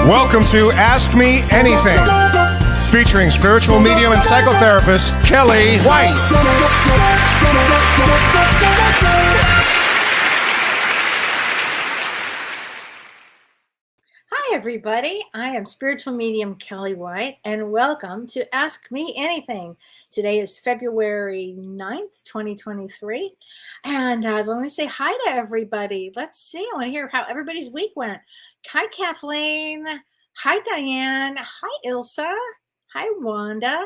Welcome to Ask Me Anything, featuring spiritual medium and psychotherapist Kellee White. Hi, everybody. I am spiritual medium Kellee White, and welcome to Ask Me Anything. Today is February 9th, 2023. And let me say hi to everybody. Let's see. I want to hear how everybody's week went. Hi, Kathleen. Hi, Diane. Hi, Ilsa. Hi, Wanda.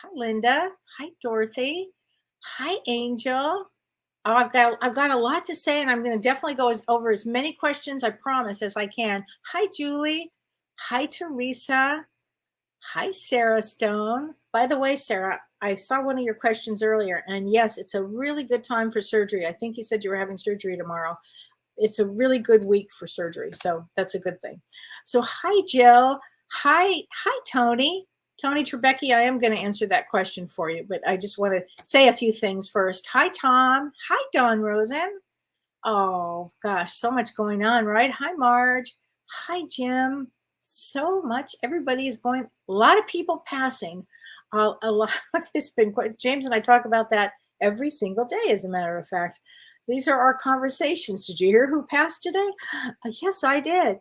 Hi, Linda. Hi, Dorothy. Hi, Angel. Oh, I've got a lot to say, and I'm going to definitely go over as many questions, I promise, as I can. Hi, Julie. Hi, Teresa. Hi, Sarah Stone. By the way, Sarah, I saw one of your questions earlier, and yes, it's a really good time for surgery. I think you said you were having surgery tomorrow. It's a really good week for surgery, so that's a good thing. So hi, Jill. Hi, Tony. Tony Trebecki, I am going to answer that question for you, but I just want to say a few things first. Hi, Tom. Hi, Dawn Rosen. Oh, gosh, so much going on, right? Hi, Marge. Hi, Jim. So much. Everybody is going, a lot of people passing. A lot. It's been quite, James and I talk about that every single day, as a matter of fact. These are our conversations. Did you hear who passed today? Yes, I did.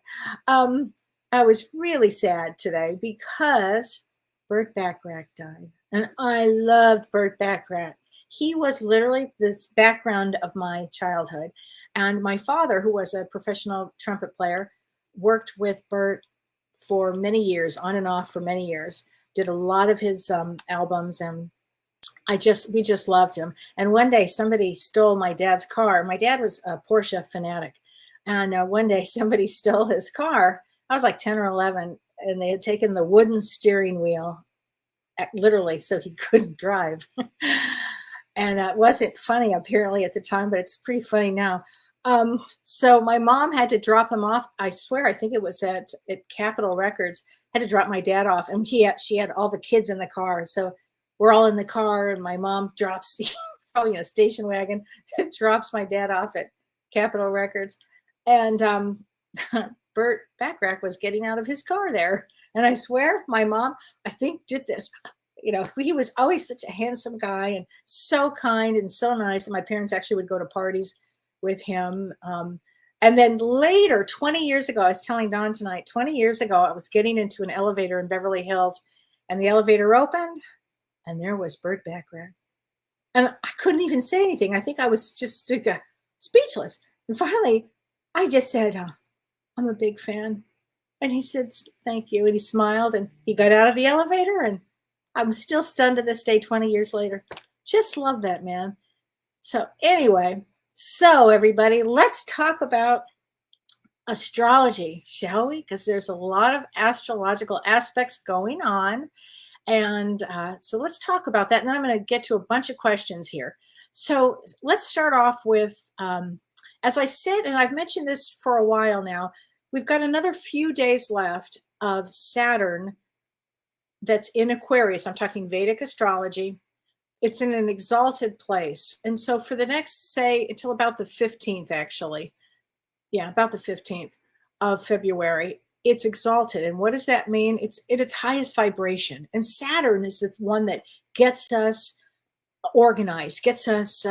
I was really sad today because Burt Bacharach died. And I loved Burt Bacharach. He was literally this background of my childhood. And my father, who was a professional trumpet player, worked with Burt for many years, on and off for many years, did a lot of his albums, and we just loved him. And one day somebody stole my dad's car. My dad was a Porsche fanatic. And one day somebody stole his car. I was like 10 or 11, and they had taken the wooden steering wheel, literally, so he couldn't drive. And it wasn't funny apparently at the time, but it's pretty funny now. So my mom had to drop him off. I swear, I think it was at Capitol Records, had to drop my dad off, and she had all the kids in the car. So we're all in the car, and my mom drops, probably in a station wagon, drops my dad off at Capitol Records. And Burt Bacharach was getting out of his car there. And I swear my mom, I think, did this. You know, he was always such a handsome guy and so kind and so nice. And my parents actually would go to parties with him. And then later, 20 years ago, I was telling Dawn tonight, 20 years ago, I was getting into an elevator in Beverly Hills, and the elevator opened, and there was Burt Bacharach. And I couldn't even say anything. I think I was just speechless. And finally, I just said, I'm a big fan. And he said, thank you. And he smiled, and he got out of the elevator, and I'm still stunned to this day, 20 years later. Just love that man. So anyway, everybody, let's talk about astrology, shall we? Because there's a lot of astrological aspects going on. And so let's talk about that. And then I'm going to get to a bunch of questions here. So let's start off with, as I said, and I've mentioned this for a while now, we've got another few days left of Saturn that's in Aquarius. I'm talking Vedic astrology. It's in an exalted place. And so for the next, say, until about the 15th, actually. Yeah, about the 15th of February, it's exalted. And what does that mean? It's at its highest vibration. And Saturn is the one that gets us organized, gets us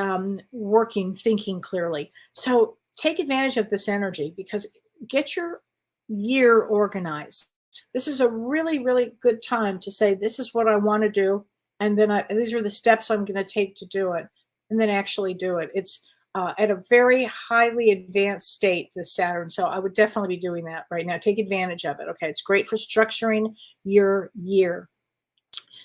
working, thinking clearly. So take advantage of this energy, because get your year organized. This is a really, really good time to say, this is what I want to do. And then these are the steps I'm going to take to do it, and then actually do it. It's at a very highly advanced state, this Saturn. So I would definitely be doing that right now. Take advantage of it. Okay. It's great for structuring your year.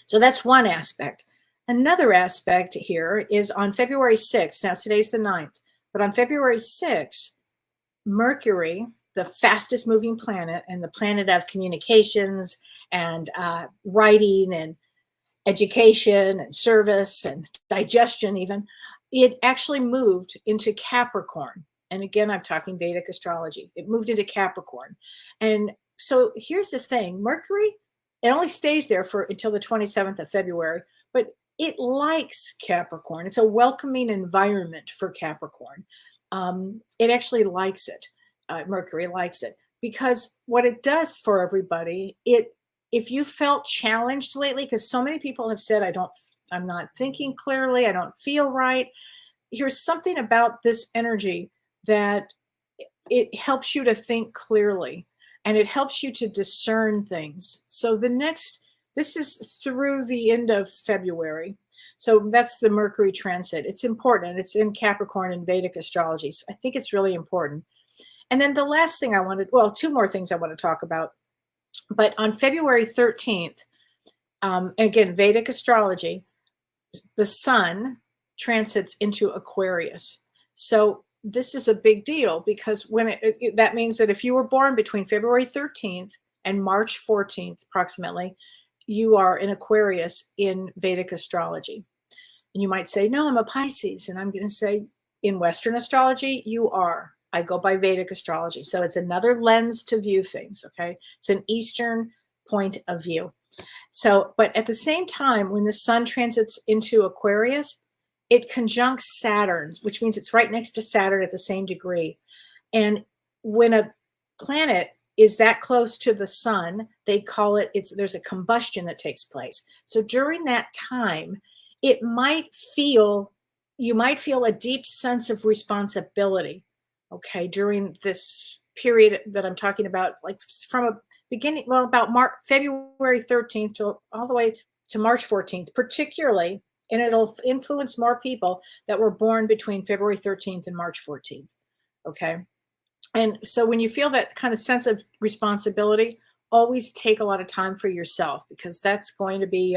So that's one aspect. Another aspect here is on February 6th. Now today's the 9th, but on February 6th, Mercury, the fastest moving planet and the planet of communications and writing and education and service and digestion even, it actually moved into Capricorn. And again, I'm talking Vedic astrology. It moved into Capricorn. And so here's the thing. Mercury, it only stays there until the 27th of February, but it likes Capricorn. It's a welcoming environment for Capricorn. It actually likes it. Mercury likes it, because what it does for everybody, if you felt challenged lately, because so many people have said, I'm not thinking clearly, I don't feel right. Here's something about this energy that it helps you to think clearly, and it helps you to discern things. So this is through the end of February. So that's the Mercury transit. It's important. It's in Capricorn in Vedic astrology. So I think it's really important. And then the last thing two more things I want to talk about. But on February 13th, again, Vedic astrology, the sun transits into Aquarius. So this is a big deal, because that means that if you were born between February 13th and March 14th, approximately, you are in Aquarius in Vedic astrology. And you might say, no, I'm a Pisces. And I'm going to say, in Western astrology, you are. I go by Vedic astrology. So it's another lens to view things. Okay. It's an Eastern point of view. So, but at the same time, when the sun transits into Aquarius, it conjuncts Saturn, which means it's right next to Saturn at the same degree. And when a planet is that close to the sun, they call there's a combustion that takes place. So during that time, you might feel a deep sense of responsibility, okay, during this period that I'm talking about, like from a beginning, about February 13th to all the way to March 14th, particularly, and it'll influence more people that were born between February 13th and March 14th, okay? And so when you feel that kind of sense of responsibility, always take a lot of time for yourself, because that's going to be,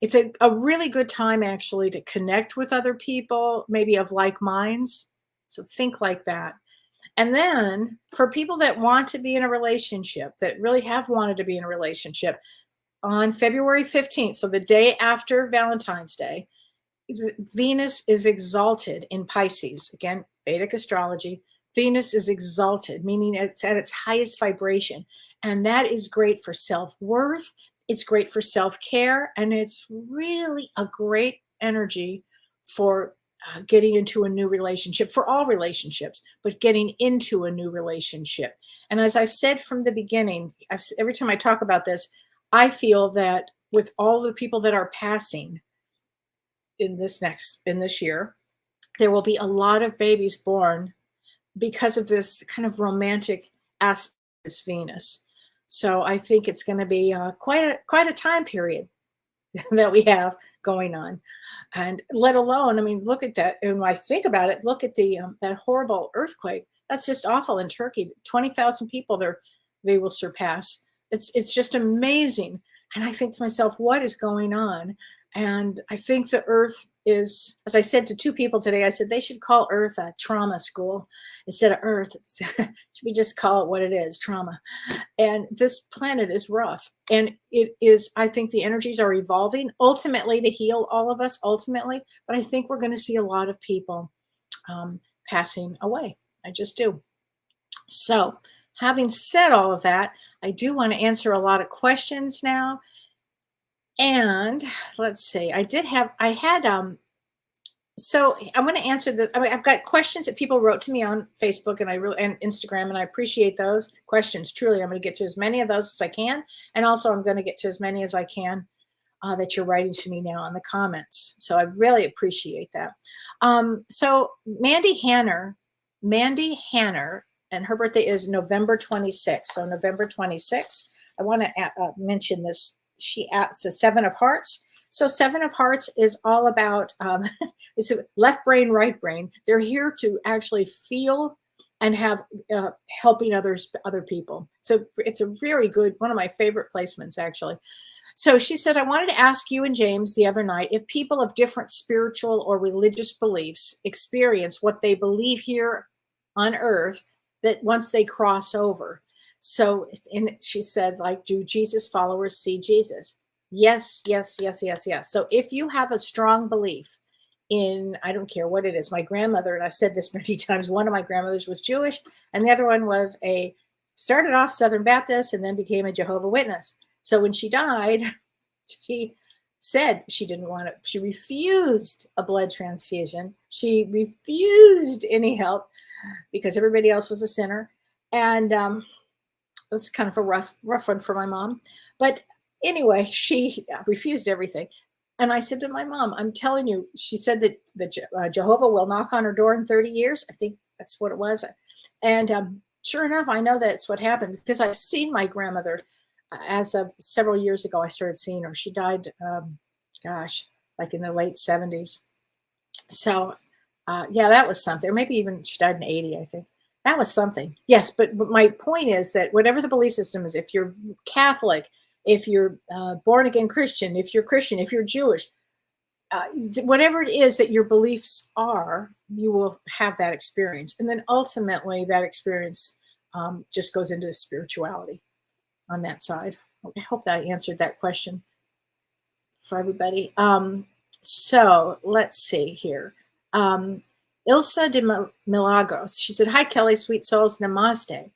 it's a really good time actually to connect with other people, maybe of like minds. So think like that. And then for people that want to be in a relationship, that really have wanted to be in a relationship, on February 15th, so the day after Valentine's Day, Venus is exalted in Pisces. Again, Vedic astrology. Venus is exalted, meaning it's at its highest vibration. And that is great for self-worth. It's great for self-care. And it's really a great energy for getting into a new relationship, for all relationships, but getting into a new relationship. And as I've said from the beginning, every time I talk about this, I feel that with all the people that are passing in this year, there will be a lot of babies born because of this kind of romantic aspect of this Venus. So I think it's going to be quite a time period that we have going on. And let alone, I mean, look at that. And when I think about it, look at that horrible earthquake. That's just awful in Turkey. 20,000 people they will surpass. It's just amazing. And I think to myself, what is going on? And I think the earth is, as I said to two people today, I said they should call Earth a trauma school instead of Earth. Should we just call it what it is, trauma? And this planet is rough. And it is, I think the energies are evolving ultimately to heal all of us ultimately. But I think we're going to see a lot of people passing away. I just do. So having said all of that, I do want to answer a lot of questions now. And let's see, so I want to answer I've got questions that people wrote to me on Facebook and Instagram, and I appreciate those questions. Truly, I'm going to get to as many of those as I can. And also I'm going to get to as many as I can that you're writing to me now in the comments. So I really appreciate that. So Mandy Hanner, and her birthday is November 26th. So November 26th, I want to mention this. It's a 7 of Hearts. So 7 of Hearts is all about, it's a left brain, right brain. They're here to actually feel and have helping other people. So it's a very good, one of my favorite placements actually. So she said, I wanted to ask you and James the other night if people of different spiritual or religious beliefs experience what they believe here on Earth, that once they cross over. So, and she said, like, do Jesus followers see Jesus? Yes, yes, yes, yes, yes. So if you have a strong belief in, I don't care what it is, my grandmother, and I've said this many times, one of my grandmothers was Jewish, and the other one was started off Southern Baptist and then became a Jehovah's Witness. So when she died, she said she didn't want it. She refused a blood transfusion. She refused any help because everybody else was a sinner. And it was kind of a rough one for my mom. But anyway, she refused everything. And I said to my mom, I'm telling you, she said that Jehovah will knock on her door in 30 years. I think that's what it was. And sure enough, I know that's what happened because I've seen my grandmother as of several years ago. I started seeing her. She died, like in the late 70s. So, yeah, that was something. Or maybe even she died in 80, I think. That was something. Yes, but my point is that whatever the belief system is, if you're Catholic, if you're born again Christian, if you're Jewish, whatever it is that your beliefs are, you will have that experience. And then ultimately that experience just goes into spirituality on that side. I hope that I answered that question for everybody. So let's see here. Ilsa de Milagros, she said, hi, Kellee, sweet souls, namaste.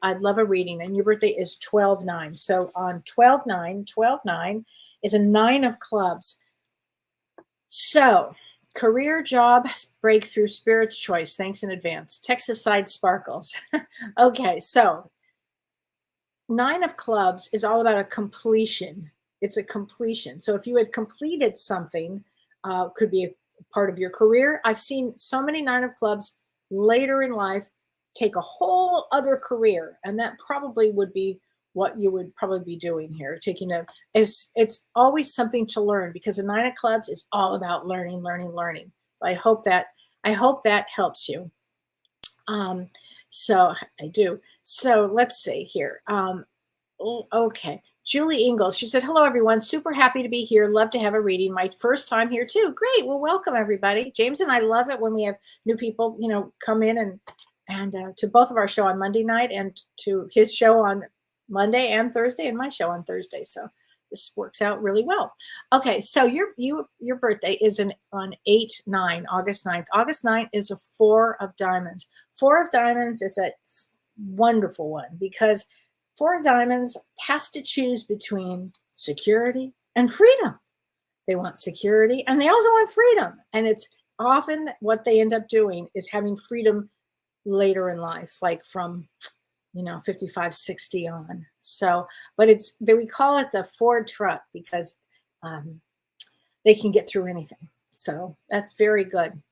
I'd love a reading. And your birthday is 12/9. So on 12/9 is a 9 of clubs. So career, job, breakthrough, spirit's choice. Thanks in advance. Texas side sparkles. Okay, so 9 of clubs is all about a completion. It's a completion. So if you had completed something, could be a part of your career. I've seen so many 9 of clubs later in life take a whole other career, and that probably would be what you would probably be doing here. It's always something to learn because the 9 of clubs is all about learning. So I hope that helps you. So I do. So let's see here. Okay. Julie Ingalls, she said, hello, everyone. Super happy to be here. Love to have a reading. My first time here, too. Great. Well, welcome, everybody. James and I love it when we have new people, come in and to both of our show on Monday night and to his show on Monday and Thursday and my show on Thursday. So this works out really well. Okay. So your birthday is on 8/9, August 9th. August 9th is a 4 of diamonds. 4 of diamonds is a wonderful one because 4 of diamonds has to choose between security and freedom. They want security and they also want freedom. And it's often what they end up doing is having freedom later in life, like from, 55, 60 on. So, but we call it the Ford truck because they can get through anything. So that's very good.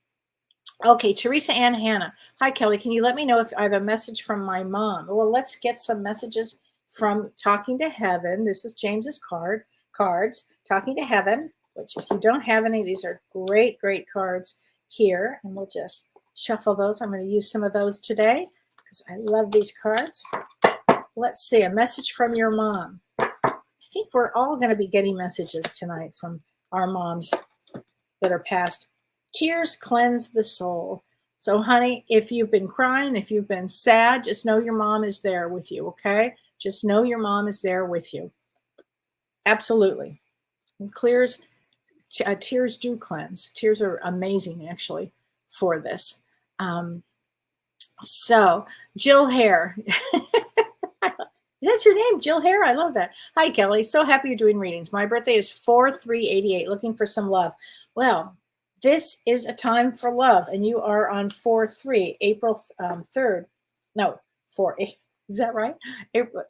Okay, Teresa Ann Hannah. Hi, Kellee. Can you let me know if I have a message from my mom? Well, let's get some messages from Talking to Heaven. This is James's cards. Talking to Heaven, which if you don't have any, these are great, great cards here. And we'll just shuffle those. I'm going to use some of those today because I love these cards. Let's see, a message from your mom. I think we're all going to be getting messages tonight from our moms that are passed. Tears cleanse the soul. So, honey, if you've been crying, if you've been sad, just know your mom is there with you, okay? Just know your mom is there with you. Absolutely. And tears do cleanse. Tears are amazing, actually, for this. So, Jill Hare. Is that your name, Jill Hare? I love that. Hi, Kellee. So happy you're doing readings. My birthday is 4/3/88. Looking for some love. Well, this is a time for love, and you are on 4/3, April 3rd. No, 4. Is that right?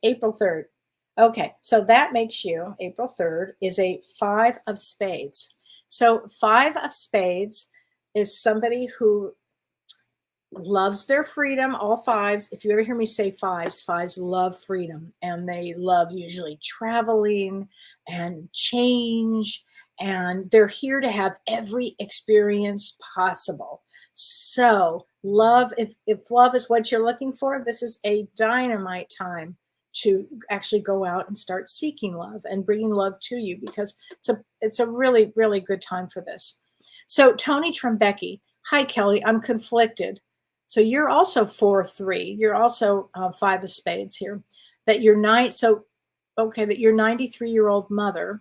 April 3rd. Okay, so that makes you, April 3rd, is a 5 of spades. So 5 of spades is somebody who loves their freedom, all 5s. If you ever hear me say 5s love freedom, and they love usually traveling and change, and they're here to have every experience possible. So love, if love is what you're looking for, this is a dynamite time to actually go out and start seeking love and bringing love to you because it's a really, really good time for this. So Tony Trembecki, hi, Kellee, I'm conflicted. So you're also 4/3. You're also 5 of spades here. That your 93-year-old mother,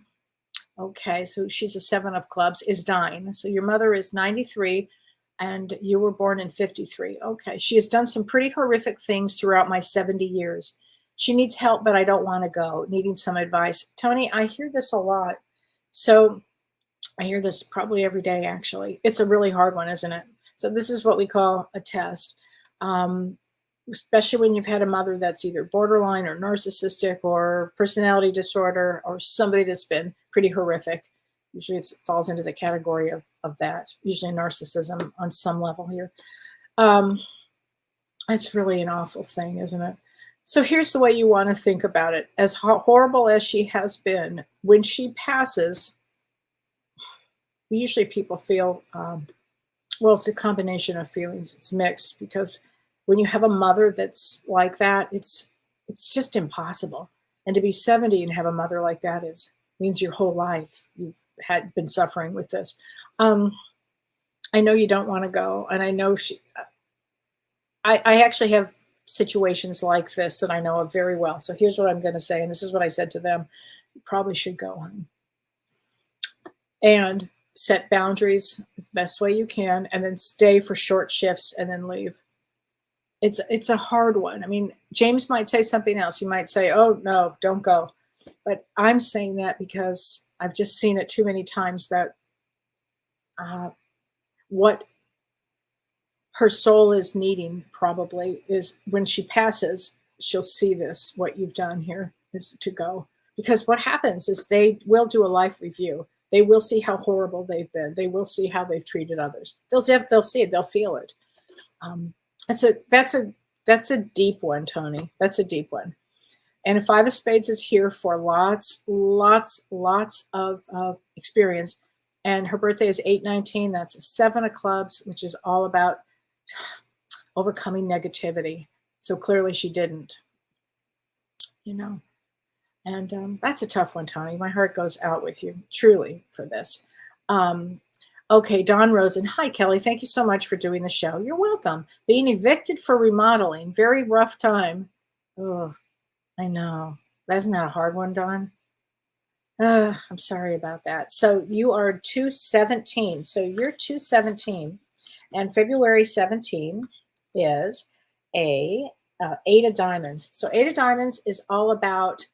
okay, so she's a 7 of clubs, is dying. So your mother is 93 and you were born in 53. Okay, she has done some pretty horrific things throughout my 70 years. She needs help, but I don't want to go, needing some advice. Tony, I hear this a lot. So I hear this probably every day, actually. It's a really hard one, isn't it? So this is what we call a test. Um, Especially when you've had a mother that's either borderline or narcissistic or personality disorder or somebody that's been pretty horrific. Usually it falls into the category of that, usually narcissism on some level here. Um, it's really an awful thing, isn't it? So here's the way you want to think about it. As horrible as she has been, when she passes, usually people feel, well, it's a combination of feelings. It's mixed because when you have a mother that's like that, it's just impossible. And to be 70 and have a mother like that means your whole life you've been suffering with this. I know you don't want to go, and I know I actually have situations like this that I know of very well. So here's what I'm going to say, and this is what I said to them: you probably should go, honey, and set boundaries the best way you can, and then stay for short shifts and then leave. It's a hard one. I mean, James might say something else. He might say, "Oh no, don't go," but I'm saying that because I've just seen it too many times that what her soul is needing probably is when she passes, she'll see this. What you've done here is to go, because what happens is they will do a life review. They will see how horrible they've been. They will see how they've treated others. They'll see it. They'll feel it. That's a deep one, Tony. That's a deep one. And a Five of Spades is here for lots of experience. And her birthday is 8/19. That's a 7 of clubs, which is all about overcoming negativity. So clearly she didn't, And that's a tough one, Tony. My heart goes out with you, truly, for this. Okay, Don Rosen. Hi, Kelly. Thank you so much for doing the show. You're welcome. Being evicted for remodeling. Very rough time. Oh, I know. Isn't that a hard one, Don? I'm sorry about that. So you are 217. So you're 217. And February 17 is a 8 of diamonds. So 8 of diamonds is all about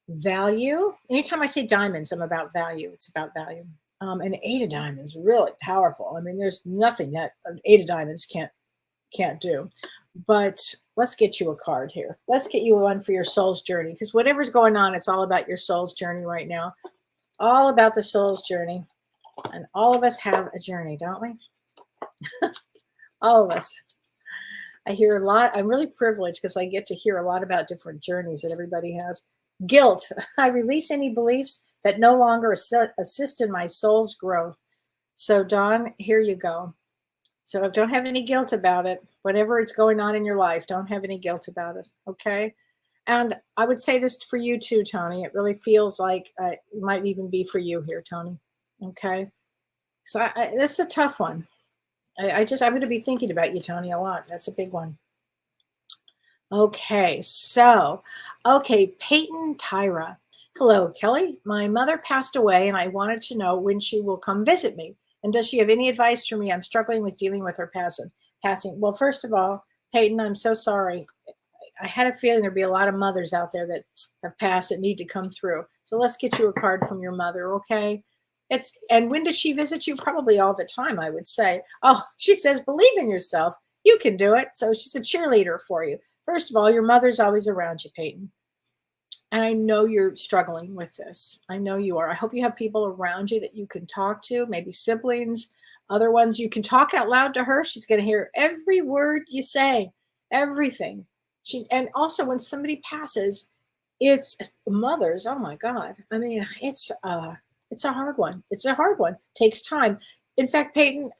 value. Anytime I say diamonds, I'm about value. It's about value. And 8 of diamonds, really powerful. I mean, there's nothing that an 8 of diamonds can't do. But let's get you a card here. Let's get you one for your soul's journey, because whatever's going on, it's all about your soul's journey right now. All about the soul's journey. And all of us have a journey, don't we? All of us. I hear a lot. I'm really privileged because I get to hear a lot about different journeys that everybody has. Guilt. I release any beliefs that no longer assist in my soul's growth. So, Dawn, here you go. So don't have any guilt about it. Whatever is going on in your life, don't have any guilt about it, okay? And I would say this for you too, Tony. It really feels like it might even be for you here, Tony, okay? So this is a tough one. I'm going to be thinking about you, Tony, a lot. That's a big one. Okay, Peyton Tyra. Hello, Kelly. My mother passed away, and I wanted to know when she will come visit me. And does she have any advice for me? I'm struggling with dealing with her passing. Well, first of all, Peyton, I'm so sorry. I had a feeling there'd be a lot of mothers out there that have passed that need to come through. So let's get you a card from your mother, okay? And when does she visit you? Probably all the time, I would say. Oh, she says, believe in yourself. You can do it. So she's a cheerleader for you. First of all, your mother's always around you, Peyton. And I know you're struggling with this. I know you are. I hope you have people around you that you can talk to, maybe siblings, other ones. You can talk out loud to her. She's going to hear every word you say, everything. And also when somebody passes, it's mothers. Oh my God. I mean, it's a hard one. It's a hard one. It takes time. In fact, Peyton,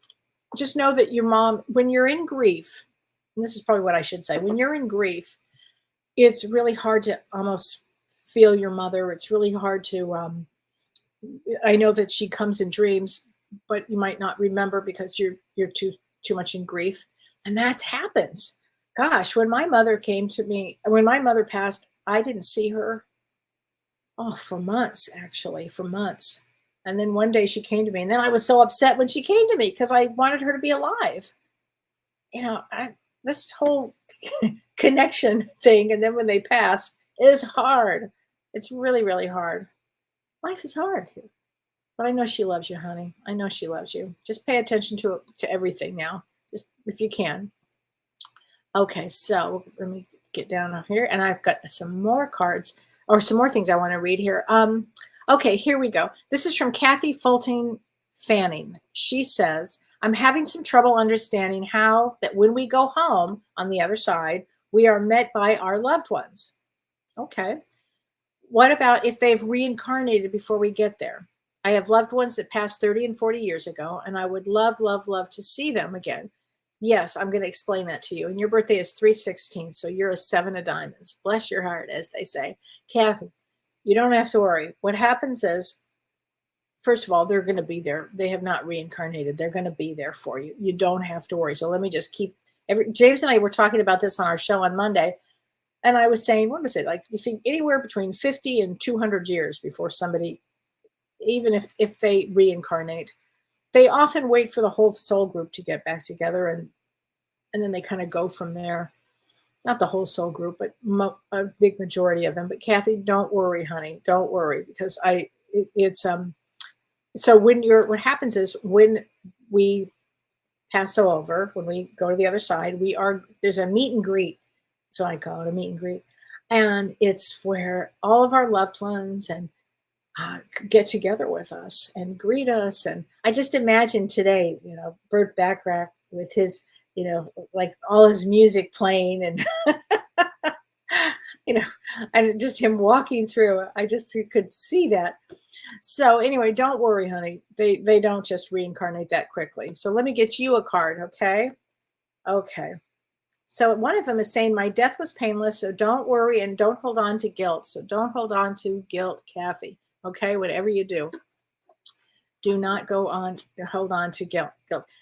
just know that your mom, when you're in grief, and this is probably what I should say, when you're in grief, it's really hard to almost feel your mother. It's really hard to, I know that she comes in dreams, but you might not remember because you're too much in grief. And that happens. Gosh, when my mother passed, I didn't see her, for months, actually, for months. And then one day she came to me, and then I was so upset when she came to me because I wanted her to be alive. This whole connection thing, and then when they pass, is hard. It's really, really hard. Life is hard here. But I know she loves you, honey. I know she loves you. Just pay attention to everything now, just if you can. Okay, so let me get down off here, and I've got some more cards or some more things I want to read here. Okay, here we go. This is from Kathy Fulton Fanning. She says, "I'm having some trouble understanding how that when we go home on the other side, we are met by our loved ones." Okay. What about if they've reincarnated before we get there? I have loved ones that passed 30 and 40 years ago, and I would love, love, love to see them again. Yes, I'm going to explain that to you. And your birthday is 3/16, so you're a 7 of diamonds. Bless your heart, as they say. Kathy, you don't have to worry. What happens is, first of all, they're going to be there. They have not reincarnated. They're going to be there for you. You don't have to worry. So let me just keep James and I were talking about this on our show on Monday. And I was saying, what was it? Like, you think anywhere between 50 and 200 years before somebody, even if they reincarnate, they often wait for the whole soul group to get back together. And then they kind of go from there. Not the whole soul group, but a big majority of them. But Kathy, don't worry, honey. Don't worry, because so what happens is when we pass over, when we go to the other side, there's a meet and greet. So I call it a meet and greet. And it's where all of our loved ones and get together with us and greet us. And I just imagine today, Burt Bacharach with his, like all his music playing and, and just him walking through. I just could see that. So anyway, don't worry, honey. They don't just reincarnate that quickly. So let me get you a card, okay? Okay. So one of them is saying, my death was painless, so don't worry and don't hold on to guilt. So don't hold on to guilt, Kathy. Okay, whatever you do, do not hold on to guilt.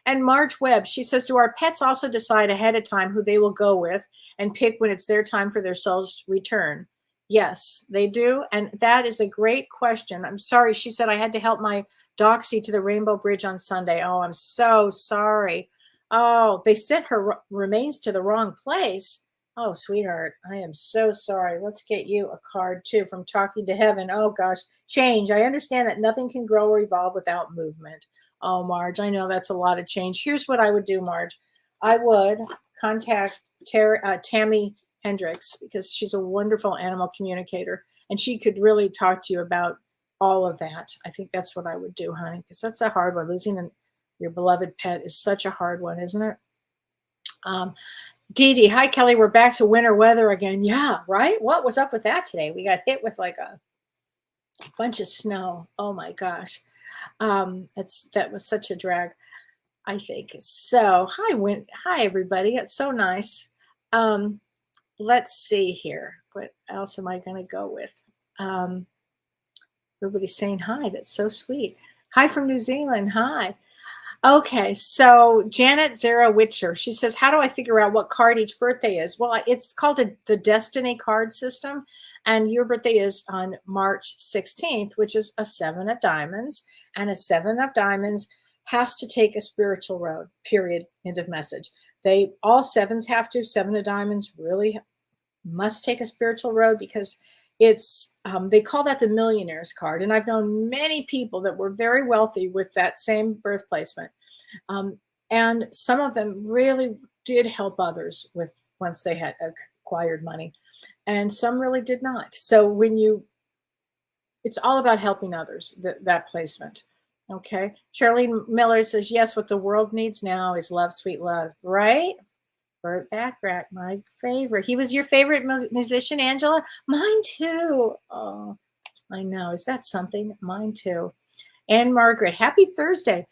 And Marge Webb, she says, do our pets also decide ahead of time who they will go with and pick when it's their time for their soul's return? Yes, they do. And that is a great question. I'm sorry. She said, I had to help my doxy to the Rainbow Bridge on Sunday. Oh, I'm so sorry. Oh, they sent her remains to the wrong place. Oh, sweetheart, I am so sorry. Let's get you a card too from Talking to Heaven. Oh gosh, change. I understand that nothing can grow or evolve without movement. Oh, Marge, I know that's a lot of change. Here's what I would do, Marge. I would contact Tammy Hendricks, because she's a wonderful animal communicator, and she could really talk to you about all of that. I think that's what I would do, honey, because that's a hard one. Losing your beloved pet is such a hard one, isn't it? Dee Dee, hi, Kelly. We're back to winter weather again. Yeah, right? What was up with that today? We got hit with like a bunch of snow. Oh, my gosh. That was such a drag, I think. So, hi, everybody. It's so nice. Let's see here. What else am I going to go with? Everybody's saying hi. That's so sweet. Hi from New Zealand. Hi. Okay, so Janet Zara Witcher, she says, how do I figure out what card each birthday is? Well, it's called the Destiny card system, and your birthday is on March 16th, which is a 7 of diamonds, and a 7 of diamonds has to take a spiritual road, period, end of message. All sevens have to. 7 of diamonds really must take a spiritual road, because it's they call that the millionaire's card, and I've known many people that were very wealthy with that same birth placement, and some of them really did help others with once they had acquired money, and some really did not. So it's all about helping others, that placement. Okay, Charlene Miller says, yes, what the world needs now is love, sweet love, right? Burt Bacharach, my favorite. He was your favorite musician, Angela? Mine too. Oh, I know. Is that something? Mine too. Anne Margaret, happy Thursday.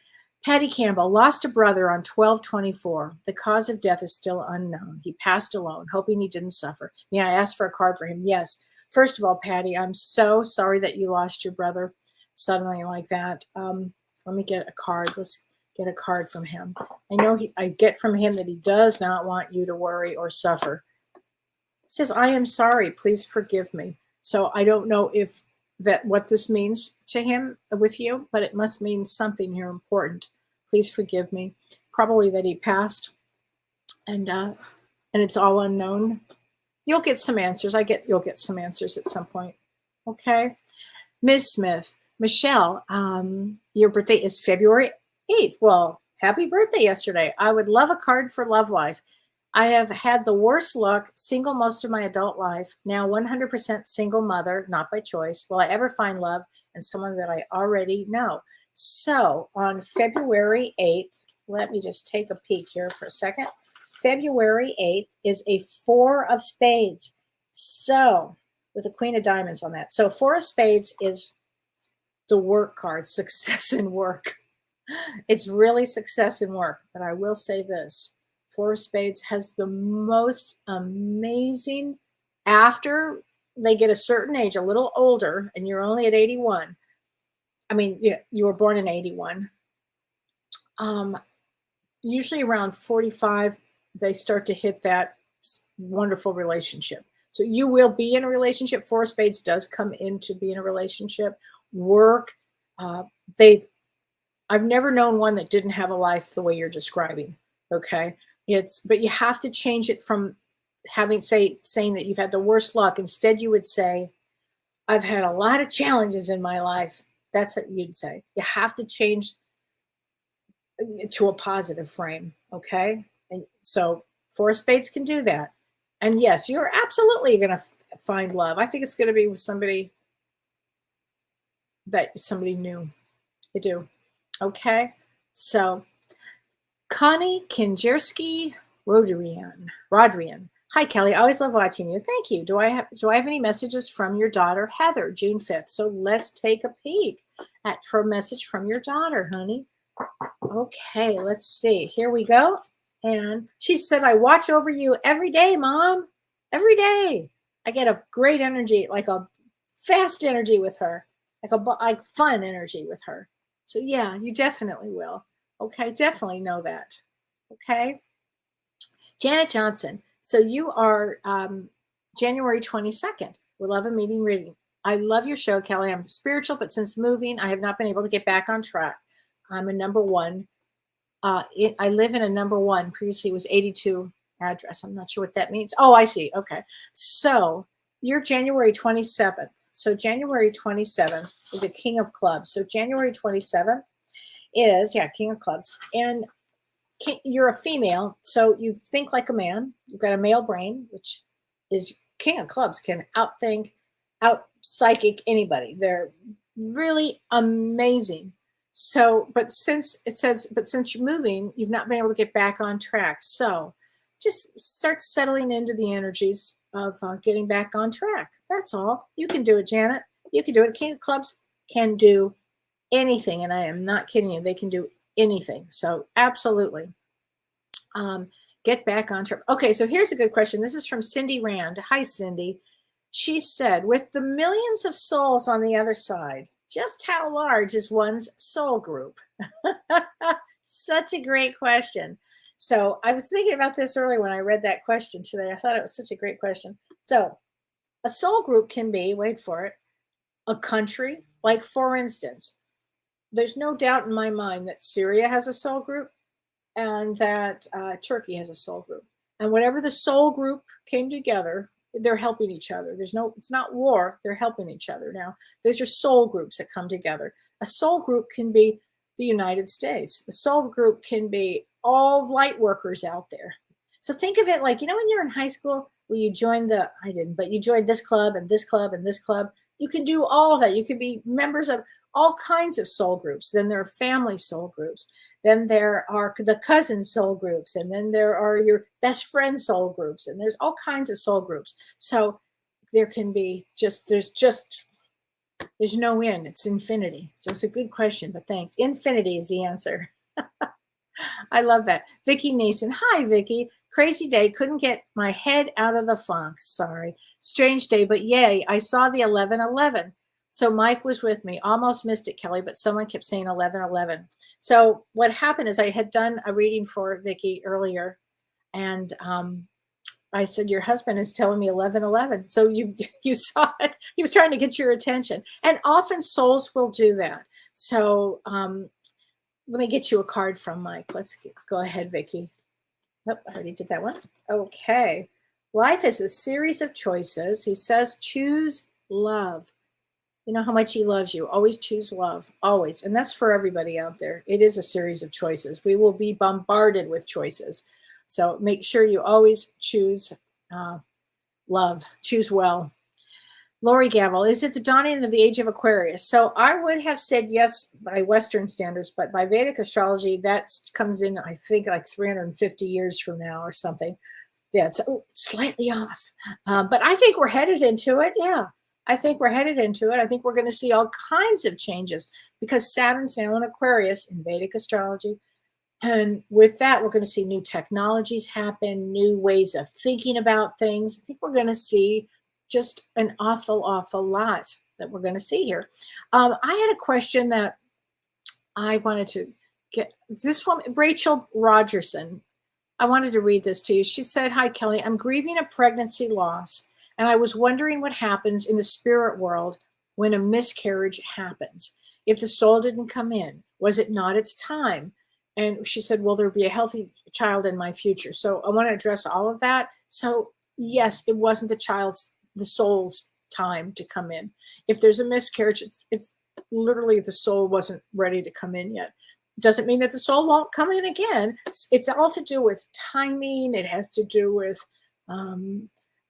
Patty Campbell lost a brother on 12/24. The cause of death is still unknown. He passed alone, hoping he didn't suffer. Yeah, I asked for a card for him. Yes. First of all, Patty, I'm so sorry that you lost your brother suddenly like that. Let me get a card. Let's get a card from him. I know I get from him that he does not want you to worry or suffer. He says, I am sorry. Please forgive me. So I don't know what this means to him with you, but it must mean something here important. Please forgive me. Probably that he passed, and it's all unknown. You'll get some answers. You'll get some answers at some point. Okay. Ms. Smith, Michelle, your birthday is February 8th. Well, happy birthday yesterday. I would love a card for love life. I have had the worst luck, single most of my adult life, now 100% single mother, not by choice. Will I ever find love and someone that I already know? So on February 8th, let me just take a peek here for a second. February 8th is a 4 of spades. So with a Queen of Diamonds on that. So 4 of spades is the work card, success in work. It's really success in work. But I will say this. 4 of spades has the most amazing, after they get a certain age, a little older, and you're only at 81. I mean, you were born in 81. Usually around 45, they start to hit that wonderful relationship. So you will be in a relationship. 4 of spades does come into being a relationship. Work. I've never known one that didn't have a life the way you're describing. Okay. But you have to change it from saying that you've had the worst luck. Instead, you would say, I've had a lot of challenges in my life. That's what you'd say. You have to change to a positive frame. Okay. And so 4 of spades can do that. And yes, you're absolutely going to find love. I think it's going to be with somebody new. I do. Okay. So Connie Kinjerski Rodrian. Hi, Kellee. I always love watching you. Thank you. Do I have any messages from your daughter, Heather, June 5th? So let's take a peek for a message from your daughter, honey. Okay, let's see. Here we go. And she said, I watch over you every day, Mom. Every day. I get a great energy, like a fast energy with her, like fun energy with her. So yeah, you definitely will. Okay, definitely know that. Okay. Janet Johnson. So you are January 22nd. We love a meeting reading. I love your show, Kellee. I'm spiritual, but since moving, I have not been able to get back on track. I'm a number 1. I live in a number 1. Previously it was 82 address. I'm not sure what that means. Oh, I see. Okay. So you're January 27th. So January 27th is a King of Clubs. So January 27th is, King of Clubs. And you're a female, so you think like a man. You've got a male brain, which is King of Clubs can outthink, out-psychic anybody. They're really amazing. So, but since you're moving, you've not been able to get back on track. So just start settling into the energies of getting back on track. That's all. You can do it, Janet. You can do it. King of Clubs can do anything, and I am not kidding you. They can do anything. So absolutely. Get back on track. Okay, so here's a good question. This is from Cindy Rand. Hi, Cindy. She said, with the millions of souls on the other side, just how large is one's soul group? Such a great question. So I was thinking about this earlier when I read that question today. I thought it was such a great question. So a soul group can be, wait for it, a country. Like, for instance, there's no doubt in my mind that Syria has a soul group and that Turkey has a soul group. And whenever the soul group came together, they're helping each other. It's not war. They're helping each other. Now, those are soul groups that come together. A soul group can be the United States. The soul group can be all light workers out there. So think of it like, when you're in high school, where you joined I didn't, but you joined this club and this club and this club. You can do all of that. You can be members of all kinds of soul groups. Then there are family soul groups. Then there are the cousin soul groups. And then there are your best friend soul groups. And there's all kinds of soul groups. So there can be there's no end. It's infinity. So it's a good question, but thanks. Infinity is the answer. I love that. Vicki Nason. Hi, Vicki. Crazy day. Couldn't get my head out of the funk. Sorry. Strange day, but yay. I saw the 11:11. So Mike was with me. Almost missed it, Kellee, but someone kept saying 11:11. So what happened is I had done a reading for Vicki earlier, and I said, your husband is telling me 11:11. So you saw it. He was trying to get your attention. And often souls will do that. So let me get you a card from Mike. Go ahead, Vicki. Nope, I already did that one. Okay. Life is a series of choices. He says, choose love. You know how much he loves you. Always choose love, always. And that's for everybody out there. It is a series of choices. We will be bombarded with choices. So make sure you always choose uh, love, choose well. Lori Gavel, is it the dawning of the age of Aquarius? So I would have said yes by Western standards, but by Vedic astrology, that comes in, I think, like 350 years from now or something. Yeah, it's slightly off. But I think we're headed into it. Yeah, I think we're headed into it. I think we're going to see all kinds of changes because Saturn's now in Aquarius in Vedic astrology. And with that, we're going to see new technologies happen, new ways of thinking about things. I think we're going to see just an awful, awful lot that we're going to see here. I had a question that I wanted to get. This one, Rachel Rogerson. I wanted to read this to you. She said, "Hi, Kellee. I'm grieving a pregnancy loss, and I was wondering what happens in the spirit world when a miscarriage happens. If the soul didn't come in, was it not its time?" And she said, "Will there be a healthy child in my future?" So I want to address all of that. So yes, it wasn't the soul's time to come in. If there's a miscarriage, it's literally the soul wasn't ready to come in yet. Doesn't mean that the soul won't come in again. It's all to do with timing. It has to do with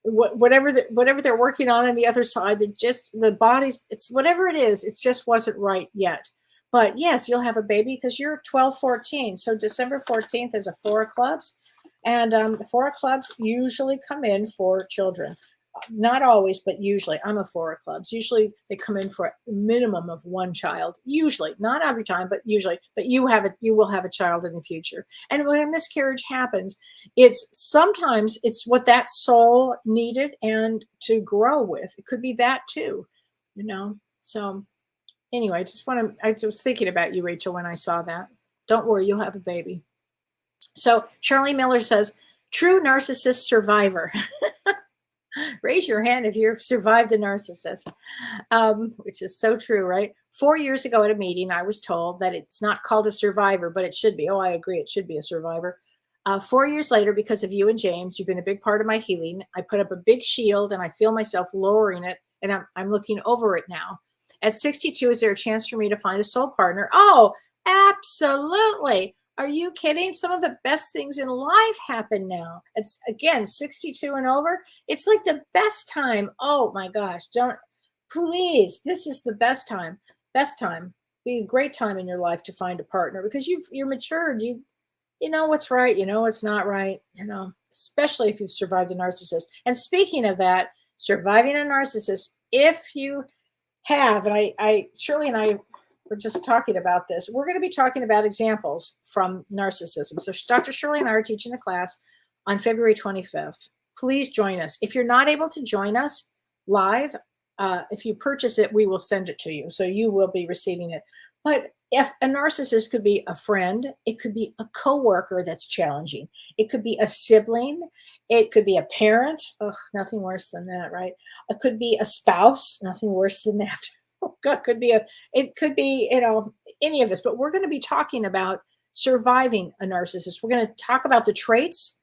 whatever they're working on the other side. They're just the bodies. It's whatever it is. It just wasn't right yet. But yes, you'll have a baby because you're 12-14. So December 14th is a 4 of clubs, and the 4 of clubs usually come in for children. Not always, but usually. I'm a 4 of clubs. Usually they come in for a minimum of 1 child. Usually, not every time, but usually. But you will have a child in the future. And when a miscarriage happens, sometimes it's what that soul needed and to grow with. It could be that too, you know. So anyway, I was thinking about you, Rachel, when I saw that. Don't worry, you'll have a baby. So Charlie Miller says, true narcissist survivor. Raise your hand if you've survived a narcissist, which is so true, right? 4 years ago at a meeting, I was told that it's not called a survivor, but it should be. Oh, I agree. It should be a survivor. 4 years later, because of you and James, you've been a big part of my healing. I put up a big shield and I feel myself lowering it, and I'm looking over it now. At 62, is there a chance for me to find a soul partner? Oh, absolutely. Are you kidding? Some of the best things in life happen now. It's again 62 and over. It's like the best time. Oh my gosh, please. This is the best time. Best time. Be a great time in your life to find a partner because you're matured. You know what's right. You know what's not right. You know, especially if you've survived a narcissist. And speaking of that, surviving a narcissist, if you have, and Shirley and I we're just talking about this. We're going to be talking about examples from narcissism. So Dr. Shirley and I are teaching a class on February 25th. Please join us. If you're not able to join us live, if you purchase it, we will send it to you. So you will be receiving it. But if a narcissist could be a friend, it could be a coworker that's challenging. It could be a sibling. It could be a parent. Ugh, nothing worse than that, right? It could be a spouse. Nothing worse than that. It could be any of this, but we're going to be talking about surviving a narcissist. We're going to talk about the traits.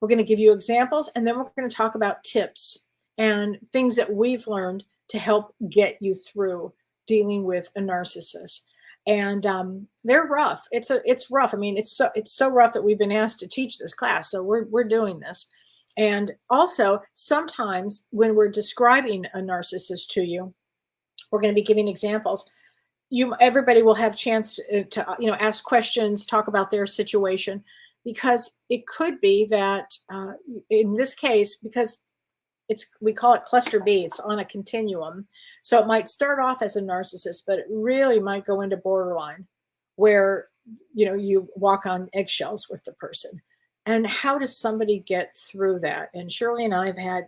We're going to give you examples, and then we're going to talk about tips and things that we've learned to help get you through dealing with a narcissist. And they're rough. It's rough. I mean, it's so rough that we've been asked to teach this class. So we're doing this. And also, sometimes when we're describing a narcissist to you, we're going to be giving examples. Everybody will have a chance to ask questions, talk about their situation, because it could be that in this case, because we call it cluster B, it's on a continuum. So it might start off as a narcissist, but it really might go into borderline, where you walk on eggshells with the person. And how does somebody get through that? And Shirley and I have had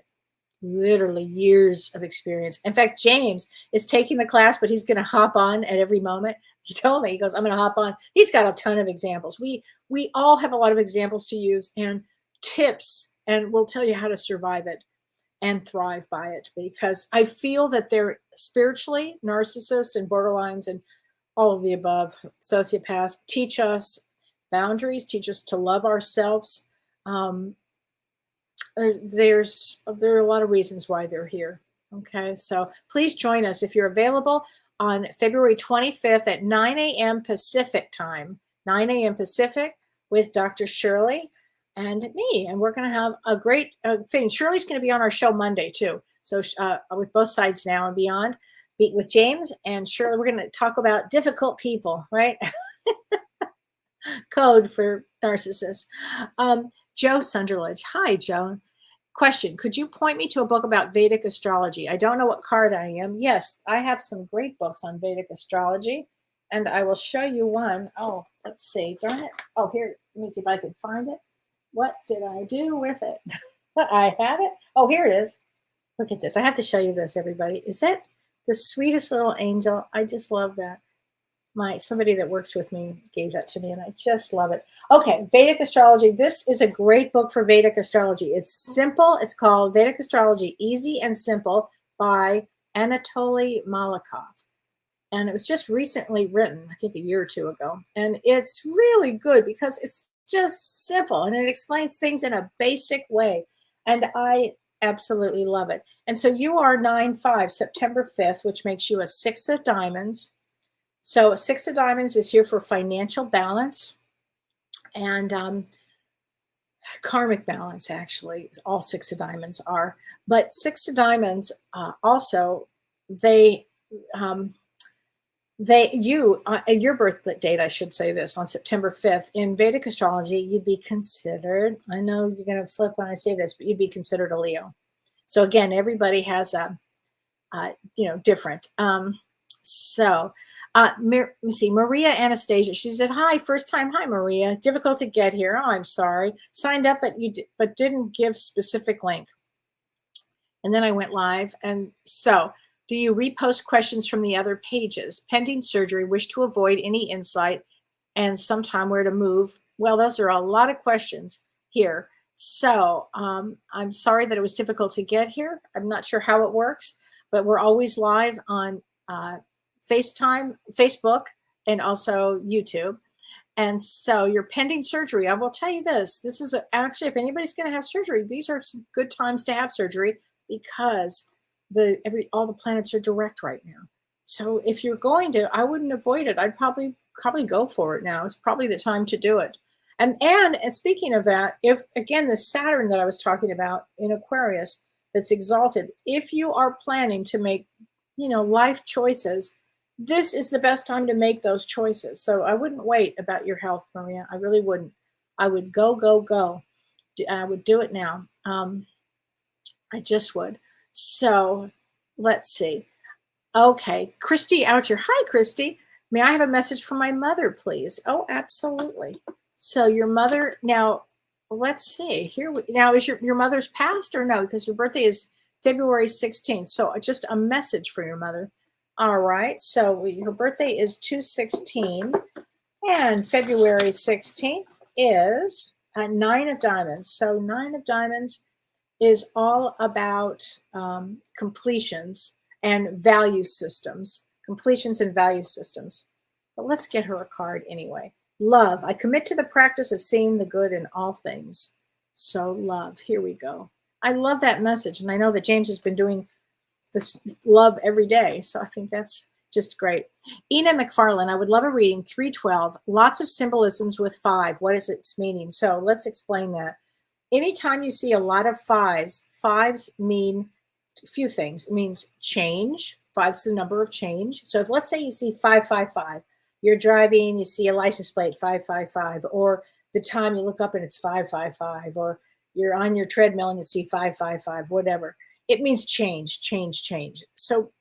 literally years of experience. In fact, James is taking the class, but he's going to hop on at every moment. He told me, he goes, I'm going to hop on. He's got a ton of examples. We all have a lot of examples to use and tips, and we'll tell you how to survive it and thrive by it, because I feel that they're spiritually narcissists and borderlines and all of the above, sociopaths, teach us boundaries, teach us to love ourselves. There are a lot of reasons why they're here. Okay, so please join us if you're available on February 25th at 9 a.m. Pacific time, 9 a.m. Pacific with Dr. Shirley and me. And we're going to have a great thing. Shirley's going to be on our show Monday too. So with Both Sides Now and Beyond, with James and Shirley, we're going to talk about difficult people, right? Code for narcissists. Joe Sunderledge. Hi, Joe. Question, could you point me to a book about Vedic astrology? I don't know what card I am. Yes, I have some great books on Vedic astrology, and I will show you one. Oh, let's see. Darn it. Oh, here. Let me see if I can find it. What did I do with it? I had it. Oh, here it is. Look at this. I have to show you this, everybody. Is it the sweetest little angel? I just love that. Somebody that works with me gave that to me, and I just love it. Okay, Vedic astrology. This is a great book for Vedic astrology. It's simple. It's called Vedic Astrology, Easy and Simple by Anatoly Malakov. And it was just recently written, I think a year or two ago. And it's really good because it's just simple and it explains things in a basic way. And I absolutely love it. And so you are 9/5, September 5th, which makes you a 6 of diamonds. So 6 of diamonds is here for financial balance and karmic balance, actually. All 6 of diamonds are. But 6 of diamonds also, your birth date, I should say this, on September 5th, in Vedic astrology, you'd be considered, I know you're going to flip when I say this, but you'd be considered a Leo. So again, everybody has different. Let me see, Maria Anastasia. She said, "Hi, first time. Hi, Maria. Difficult to get here. Oh, I'm sorry. Signed up, but didn't give specific link. And then I went live. And so, do you repost questions from the other pages? Pending surgery. Wish to avoid any insight, and sometime where to move. Well, those are a lot of questions here. So, I'm sorry that it was difficult to get here. I'm not sure how it works, but we're always live on FaceTime, Facebook, and also YouTube. And so your pending surgery, I will tell you this is actually, if anybody's going to have surgery, these are some good times to have surgery because all the planets are direct right now. So if you're going to, I wouldn't avoid it. I'd probably go for it now. It's probably the time to do it. And speaking of that, if again, the Saturn that I was talking about in Aquarius that's exalted, if you are planning to make, life choices, this is the best time to make those choices. So I wouldn't wait about your health, Maria. I really wouldn't. I would go. I would do it now. I just would. So let's see. Okay, Christy Oucher. Hi, Christy. May I have a message from my mother, please? Oh, absolutely. So your mother, now, let's see. Now, is your mother's passed or no? Because your birthday is February 16th. So just a message for your mother. All right, so her birthday is 2/16, and February 16th is 9 of diamonds. So 9 of diamonds is all about completions and value systems, completions and value systems. But let's get her a card anyway. Love, I commit to the practice of seeing the good in all things. So love, here we go. I love that message, and I know that James has been doing this love every day. So I think that's just great. Ina McFarlane, I would love a reading. 312, lots of symbolisms with 5. What is its meaning? So let's explain that. Anytime you see a lot of fives mean a few things. It means change. 5's the number of change. So if let's say you see 555, you're driving, you see a license plate 555, or the time you look up and it's 555, or you're on your treadmill and you see 555, whatever. It means change. So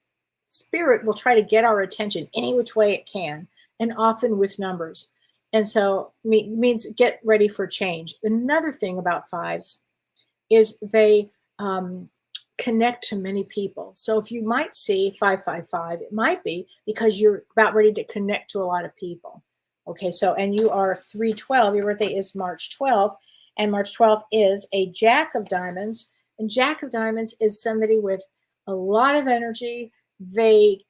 spirit will try to get our attention any which way it can, and often with numbers. And so means get ready for change. Another thing about 5s is they connect to many people. So if you might see 555, it might be because you're about ready to connect to a lot of people. Okay, so, and you are 312, your birthday is March 12th, and March 12th is a Jack of Diamonds. And Jack of Diamonds is somebody with a lot of energy. They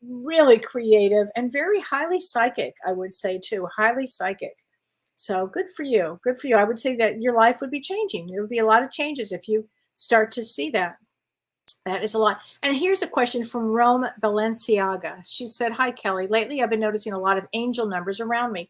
really creative and very highly psychic, I would say too, highly psychic. So good for you. Good for you. I would say that your life would be changing. There would be a lot of changes if you start to see that. That is a lot. And here's a question from Rome Balenciaga. She said, "Hi, Kelly. Lately, I've been noticing a lot of angel numbers around me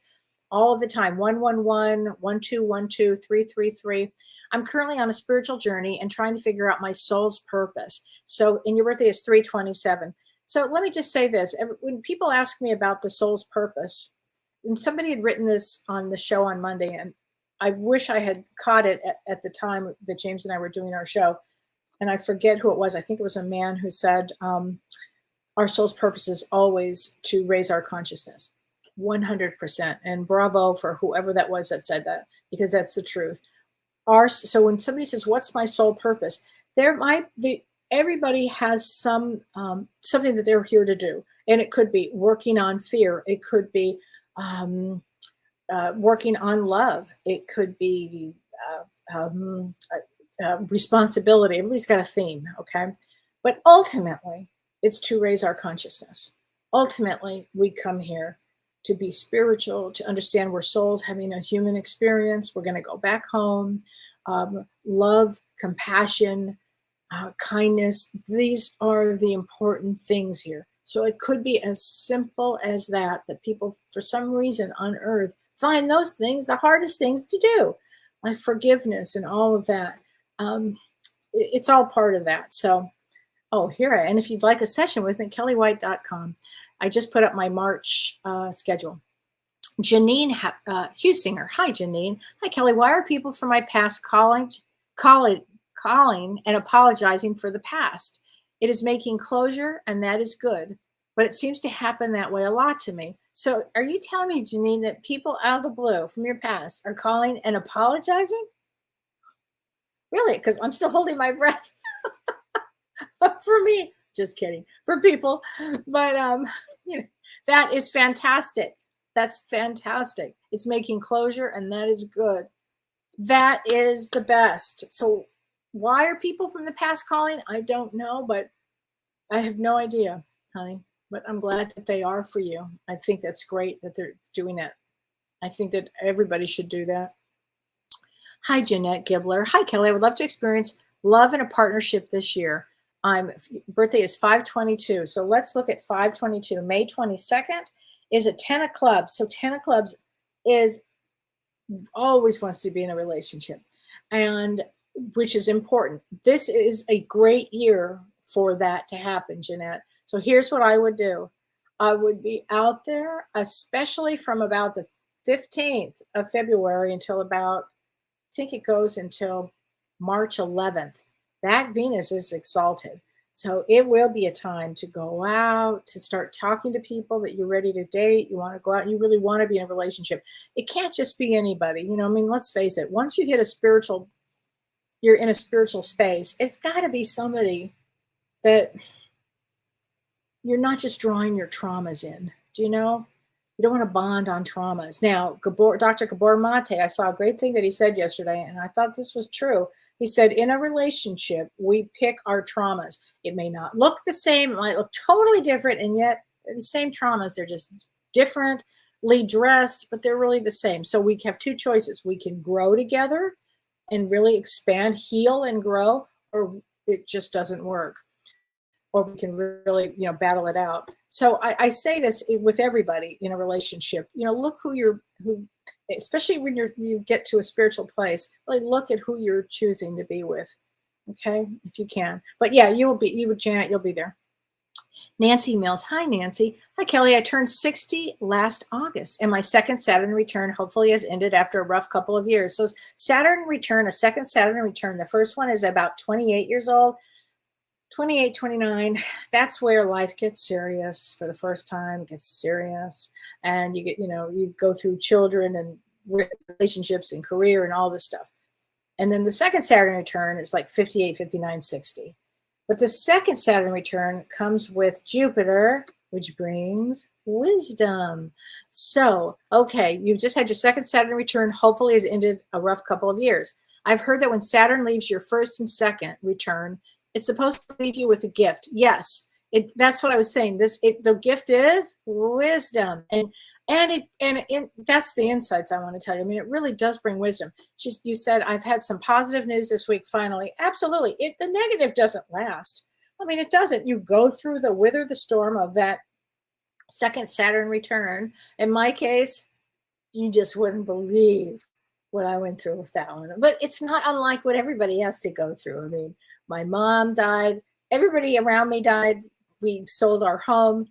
all of the time. 111, 1212, 333. I'm currently on a spiritual journey and trying to figure out my soul's purpose." So, and your birthday is 327. So let me just say this. When people ask me about the soul's purpose, and somebody had written this on the show on Monday, and I wish I had caught it at the time that James and I were doing our show. And I forget who it was. I think it was a man who said, our soul's purpose is always to raise our consciousness. 100%. And bravo for whoever that was that said that, because that's the truth. So when somebody says, "What's my soul purpose?" Everybody has something that they're here to do. And it could be working on fear. It could be working on love. It could be responsibility. Everybody's got a theme, okay? But ultimately, it's to raise our consciousness. Ultimately, we come here to be spiritual, to understand we're souls having a human experience. We're going to go back home. Love, compassion, kindness. These are the important things here. So it could be as simple as that people, for some reason on earth, find those things the hardest things to do, like forgiveness and all of that. It's all part of that. So, and if you'd like a session with me, kelleywhite.com. I just put up my March schedule. Janine Husinger. Hi, Janine. Hi, Kelly. Why are people from my past calling and apologizing for the past? It is making closure, and that is good. But it seems to happen that way a lot to me. So are you telling me, Janine, that people out of the blue from your past are calling and apologizing? Really? Because I'm still holding my breath. For me, just kidding. For people. But that is fantastic. That's fantastic. It's making closure, and that is good. That is the best. So why are people from the past calling? I don't know, but I have no idea, honey. But I'm glad that they are for you. I think that's great that they're doing that. I think that everybody should do that. Hi, Jeanette Gibbler. Hi, Kelly. I would love to experience love in a partnership this year. Birthday is 5/22. So let's look at 5/22. May 22nd is a 10 of clubs. So 10 of clubs is always wants to be in a relationship, and which is important. This is a great year for that to happen, Jeanette. So here's what I would do. I would be out there, especially from about the 15th of February until about, I think it goes until March 11th. That Venus is exalted. So it will be a time to go out, to start talking to people that you're ready to date. You want to go out and you really want to be in a relationship. It can't just be anybody. Let's face it. Once you hit you're in a spiritual space, it's got to be somebody that you're not just drawing your traumas in. Do you know? You don't want to bond on traumas. Now, Dr. Gabor Mate, I saw a great thing that he said yesterday, and I thought this was true. He said, in a relationship, we pick our traumas. It may not look the same, it might look totally different, and yet they're the same traumas. They're just differently dressed, but they're really the same. So we have two choices. We can grow together and really expand, heal, and grow, or it just doesn't work. Or we can really, battle it out. So I say this with everybody in a relationship. Look who especially when you get to a spiritual place, really look at who you're choosing to be with. Okay, if you can. But yeah, Janet, you'll be there. Nancy Mills. Hi, Nancy. Hi, Kelly. I turned 60 last August, and my second Saturn return hopefully has ended after a rough couple of years. So Saturn return, a second Saturn return. The first one is about 28 years old. 28, 29, that's where life gets serious for the first time. It gets serious. And you get, you go through children and relationships and career and all this stuff. And then the second Saturn return is like 58, 59, 60. But the second Saturn return comes with Jupiter, which brings wisdom. So, okay, you've just had your second Saturn return, hopefully has ended a rough couple of years. I've heard that when Saturn leaves your first and second return, it's supposed to leave you with a gift. Yes, that's what I was saying. The gift is wisdom, and that's the insights I want to tell you. I mean, it really does bring wisdom. You said I've had some positive news this week. Finally, absolutely. The negative doesn't last. I mean, it doesn't. You go through the wither the storm of that second Saturn return. In my case, you just wouldn't believe what I went through with that one. But it's not unlike what everybody has to go through. I mean, my mom died. Everybody around me died. We sold our home.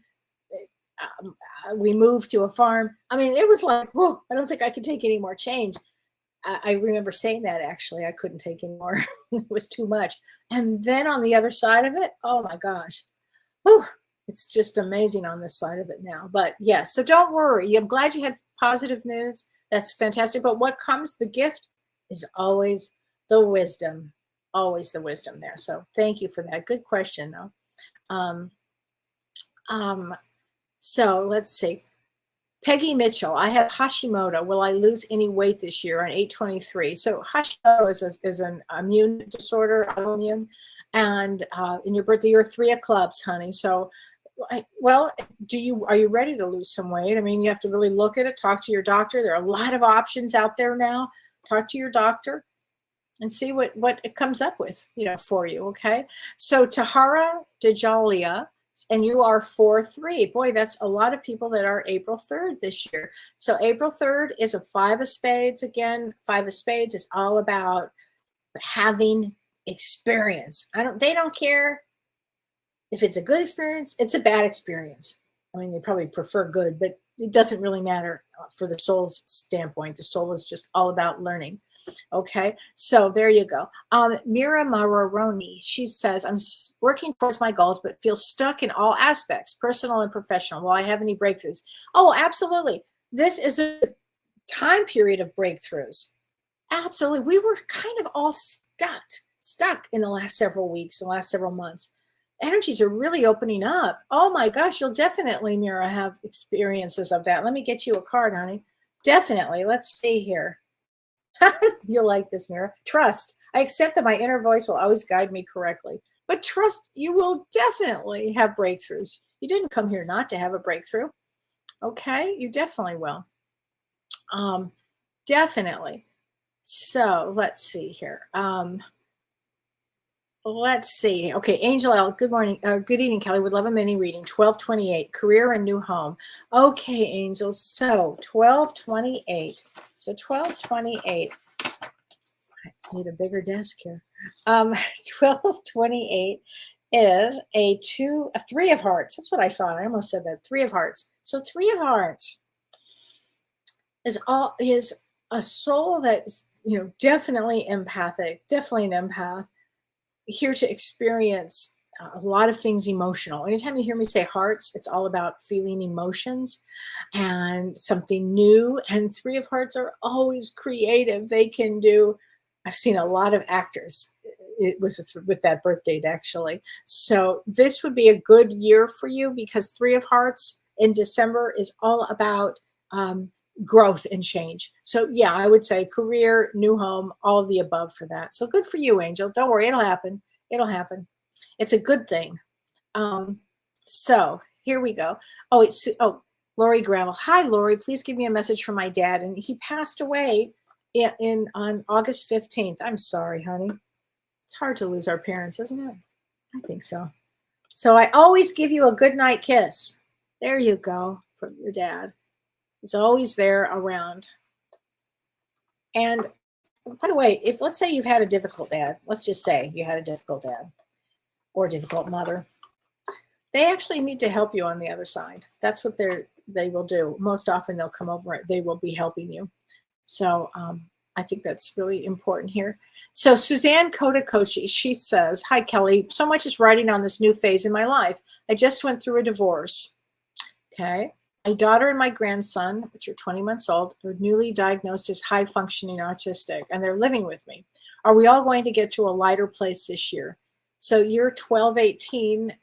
We moved to a farm. I mean, it was like, whoa, I don't think I could take any more change. I remember saying that, actually. I couldn't take any more. It was too much. And then on the other side of it, oh my gosh. Whew, it's just amazing on this side of it now. But yes, so don't worry. I'm glad you had positive news. That's fantastic. But what comes, the gift is always the wisdom. Always the wisdom there. So thank you for that. Good question, though. So let's see. Peggy Mitchell, I have Hashimoto. Will I lose any weight this year on 8/23? So Hashimoto is an immune disorder, autoimmune, and in your birthday, you're 3 of clubs, honey. So, well, are you ready to lose some weight? I mean, you have to really look at it, talk to your doctor. There are a lot of options out there now. Talk to your doctor and see what it comes up with, for you, okay? So Tahara Dejalia, and you are 4/3. Boy, that's a lot of people that are April 3rd this year. So April 3rd is a 5 of spades. Again, 5 of spades is all about having experience. They don't care if it's a good experience, it's a bad experience. I mean, they probably prefer good, but it doesn't really matter for the soul's standpoint. The soul is just all about learning. Okay, so there you go. Mira Mararoni, she says, I'm working towards my goals, but feel stuck in all aspects, personal and professional. Will I have any breakthroughs? Oh, absolutely. This is a time period of breakthroughs. Absolutely. We were kind of all stuck in the last several weeks, the last several months. Energies are really opening up. Oh my gosh, you'll definitely, Mira, have experiences of that. Let me get you a card, honey. Definitely. Let's see here. You'll like this, Mira. Trust. I accept that my inner voice will always guide me correctly. But trust, you will definitely have breakthroughs. You didn't come here not to have a breakthrough. Okay? You definitely will. Definitely. So let's see here. Let's see. Okay, Angel L. Good morning. Good evening, Kelly. Would love a mini reading. 1228. Career and new home. Okay, Angel. So 1228. So 1228. I need a bigger desk here. 1228 is a 3 of hearts. That's what I thought. I almost said that. 3 of hearts. So 3 of hearts is a soul that is, definitely empathic, definitely an empath, here to experience a lot of things emotional. Anytime you hear me say hearts, it's all about feeling emotions and something new. And 3 of hearts are always creative. They can do, I've seen a lot of actors with that birth date, actually. So this would be a good year for you, because 3 of hearts in December is all about growth and change. So yeah, I would say career, new home, all of the above for that. So good for you, Angel. Don't worry, it'll happen. It'll happen. It's a good thing. So here we go. Lori Gravel. Hi, Lori. Please give me a message from my dad. And he passed away on August 15th. I'm sorry, honey. It's hard to lose our parents, isn't it? I think so. So I always give you a good night kiss. There you go, from your dad. He's always there around. And by the way, if let's say you've had a difficult dad, let's just say you had a difficult dad or a difficult mother, they actually need to help you on the other side. That's what they will do. Most often they'll come over, they will be helping you. So I think that's really important here. So Suzanne Kodakochi, she says, hi, Kelly. So much is riding on this new phase in my life. I just went through a divorce. Okay. My daughter and my grandson, which are 20 months old, are newly diagnosed as high-functioning autistic, and they're living with me. Are we all going to get to a lighter place this year? So you're 1218.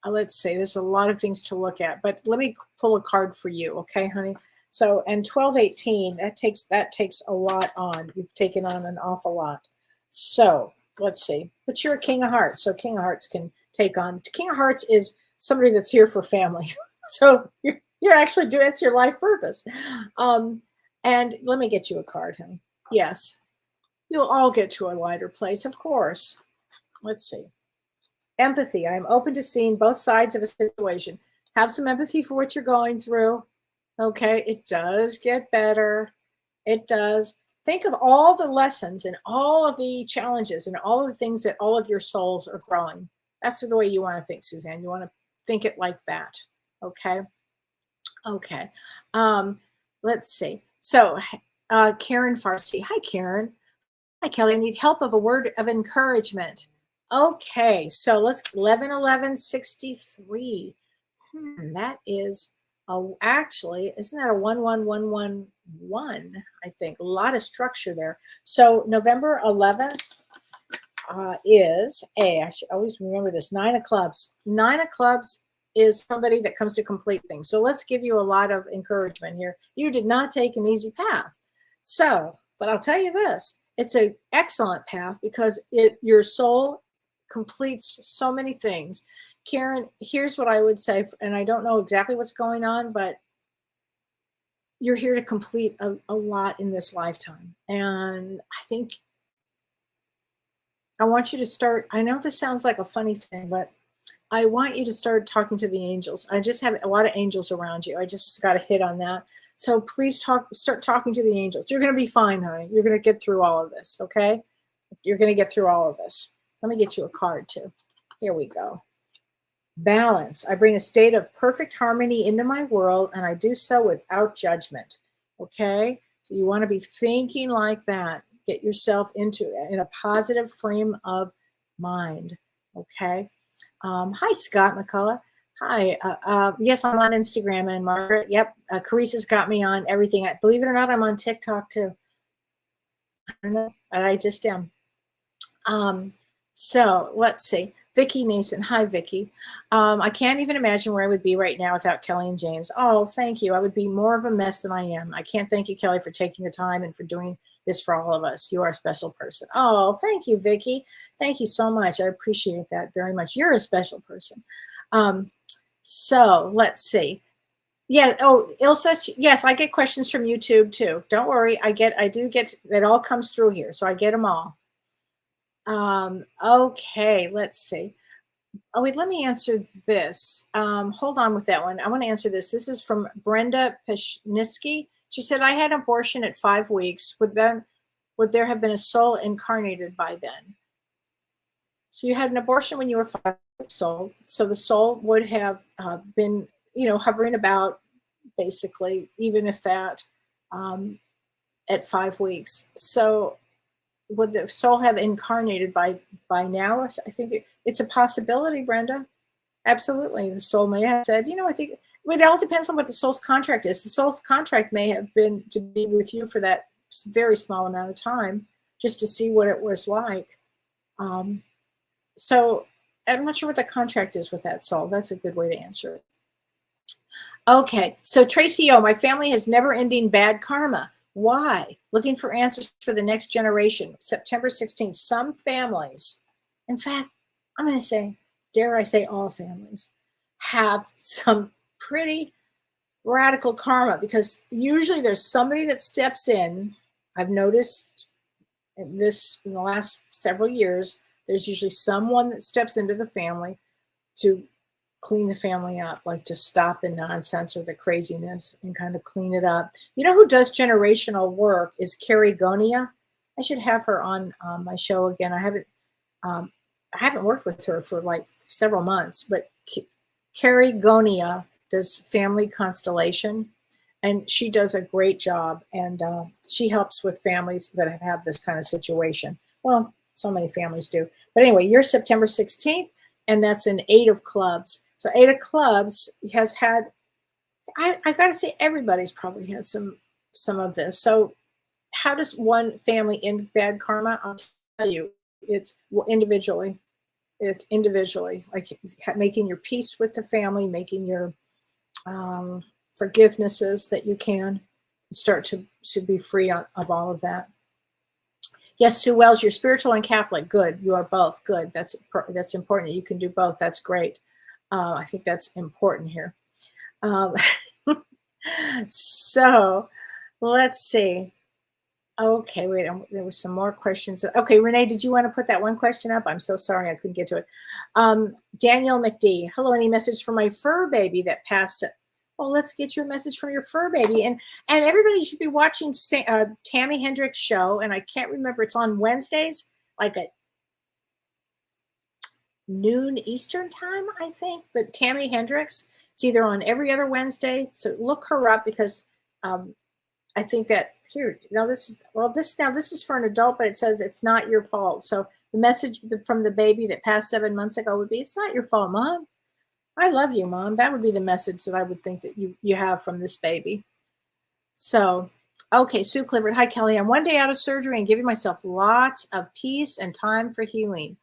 Let's see, there's a lot of things to look at, but let me pull a card for you, okay, honey? So, and 1218, that takes a lot on. You've taken on an awful lot. So let's see, but you're a King of Hearts, so King of Hearts can take on. King of Hearts is somebody that's here for family. So you're actually doing, it's your life purpose. And let me get you a card, honey. Yes, you'll all get to a lighter place, of course. Let's see. Empathy. I'm open to seeing both sides of a situation. Have some empathy for what you're going through. Okay, it does get better. It does. Think of all the lessons and all of the challenges and all of the things that all of your souls are growing. That's the way you want to think, Suzanne. You want to think it like that. Okay. Okay. Um, let's see. So, Karen Farsi. Hi, Karen. Hi, Kelly. I need help of a word of encouragement. Okay. So let's 11 11 63. That is actually, isn't that a 1 1 1 1 1? I think a lot of structure there. So November 11th is I should always remember this, 9 of clubs. 9 of clubs is somebody that comes to complete things. So let's give you a lot of encouragement here. You did not take an easy path. So, but I'll tell you this, it's an excellent path because your soul completes so many things. Karen, here's what I would say, and I don't know exactly what's going on, but you're here to complete a lot in this lifetime. And I think I want you to start, I know this sounds like a funny thing, but I want you to start talking to the angels. I just have a lot of angels around you. I just got a hit on that. So please start talking to the angels. You're going to be fine, honey. You're going to get through all of this, okay? You're going to get through all of this. Let me get you a card too. Here we go. Balance. I bring a state of perfect harmony into my world, and I do so without judgment. Okay? So you want to be thinking like that. Get yourself in a positive frame of mind. Okay? Hi, Scott McCullough. Hi. Yes, I'm on Instagram, and Margaret. Yep. Carissa's got me on everything. Believe it or not, I'm on TikTok too. I don't know. I just am. So let's see. Vicki Nason. Hi, Vicki. I can't even imagine where I would be right now without Kelly and James. Oh, thank you. I would be more of a mess than I am. I can't thank you, Kelly, for taking the time and for doing this for all of us. You are a special person. Oh, thank you, Vicki. Thank you so much. I appreciate that very much. You're a special person. So let's see. Yeah. Oh, Ilsa. Yes, I get questions from YouTube too. Don't worry. I do get, it all comes through here. So I get them all. Okay, let's see. Oh, wait, let me answer this. Hold on with that one. I want to answer this. This is from Brenda Peshnisky. She said, I had an abortion at 5 weeks. Would there have been a soul incarnated by then? So you had an abortion when you were 5 weeks old. So the soul would have been, hovering about, basically, even if that, at 5 weeks. So would the soul have incarnated by now? I think it's a possibility, Brenda. Absolutely. The soul may have said, I think it all depends on what the soul's contract is. The soul's contract may have been to be with you for that very small amount of time, just to see what it was like. So I'm not sure what the contract is with that soul. That's a good way to answer it. Okay. So Tracy O, my family has never ending bad karma. Why? Looking for answers for the next generation. September 16th. Some families, in fact, I'm going to say, dare I say all families, have some pretty radical karma, because usually there's somebody that steps in. I've noticed in the last several years, there's usually someone that steps into the family to clean the family up, like to stop the nonsense or the craziness and kind of clean it up. You know who does generational work is Kellee Gonia. I should have her on my show again. I haven't worked with her for like several months, but Kellee Gonia does family constellation, and she does a great job. And she helps with families that have this kind of situation. Well, so many families do. But anyway, you're September 16th, and that's an 8 of clubs. So 8 of clubs has had, I got to say, everybody's probably had some of this. So how does one family end bad karma? I'll tell you, it's individually, like making your peace with the family, making your forgivenesses that you can, start to be free of all of that. Yes, Sue Wells, you're spiritual and Catholic. Good. You are both. Good. That's important. You can do both. That's great. I think that's important here. So let's see. Okay, wait, there was some more questions. Okay, Renee, did you want to put that one question up? I'm so sorry I couldn't get to it. Daniel McD, hello, any message for my fur baby that passed? Well, let's get you a message from your fur baby. And everybody should be watching Tammy Hendricks' show, and I can't remember, it's on Wednesdays, like at noon Eastern time, I think. But Tammy Hendricks, it's either on every other Wednesday, so look her up, because I think that here, now this is for an adult, but it says it's not your fault. So the message from the baby that passed 7 months ago would be, it's not your fault, Mom. I love you, Mom. That would be the message that I would think that you have from this baby. So, okay, Sue Clifford. Hi, Kellee. I'm one day out of surgery and giving myself lots of peace and time for healing.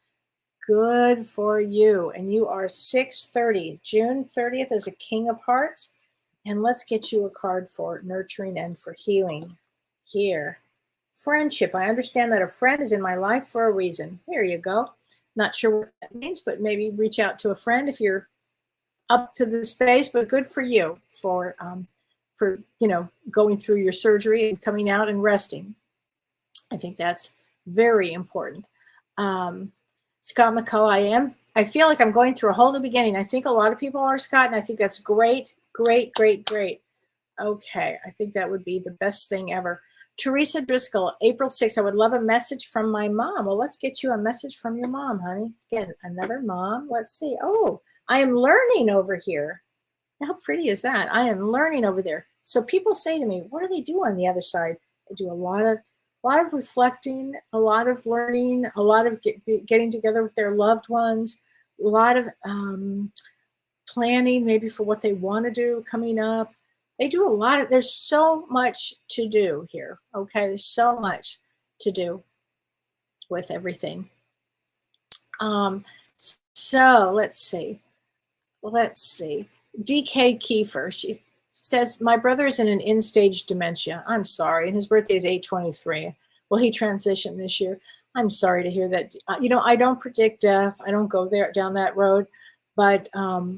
Good for you. And you are 6:30. June 30th is a King of Hearts. And let's get you a card for nurturing and for healing. Here. Friendship. I understand that a friend is in my life for a reason. Here you go. Not sure what that means, but maybe reach out to a friend if you're up to the space. But good for you for going through your surgery and coming out and resting. I think that's very important. Scott McCullough, I feel like I'm going through a whole new beginning. I think a lot of people are, Scott, and I think that's great, great, great, great. Okay, I think that would be the best thing ever. Teresa Driscoll, April 6th, I would love a message from my mom. Well, let's get you a message from your mom, honey. Again, another mom. Let's see. Oh, I am learning over here. How pretty is that? I am learning over there. So people say to me, what do they do on the other side? They do a lot of reflecting, a lot of learning, a lot of getting together with their loved ones, a lot of planning maybe for what they want to do coming up. They do a lot there's so much to do here. Okay, there's so much to do with everything. So let's see. DK Kiefer, she says, my brother is in an end-stage dementia. I'm sorry, and his birthday is 8/23. Well, he transitioned this year. I'm sorry to hear that. I don't predict death. I don't go down that road, but a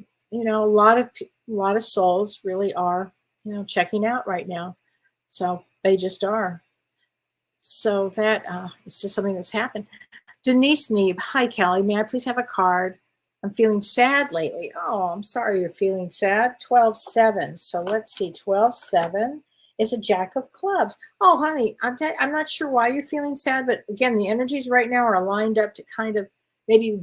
lot of souls really are, checking out right now. So they just are. So that is just something that's happened. Denise Neeb, hi, Kellee. May I please have a card? I'm feeling sad lately. Oh, I'm sorry you're feeling sad. 12/7. So let's see. 12/7 is a Jack of Clubs. Oh, honey, I'm not sure why you're feeling sad, but again, the energies right now are lined up to kind of maybe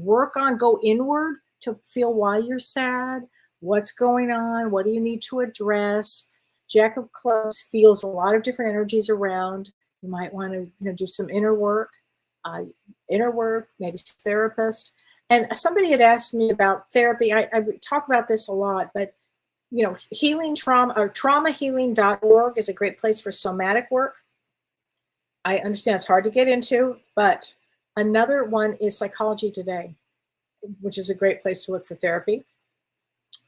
go inward to feel why you're sad. What's going on? What do you need to address? Jack of Clubs feels a lot of different energies around. You might want to do some inner work, maybe therapist. And somebody had asked me about therapy. I talk about this a lot, but healing trauma, or traumahealing.org is a great place for somatic work. I understand it's hard to get into, but another one is Psychology Today, which is a great place to look for therapy.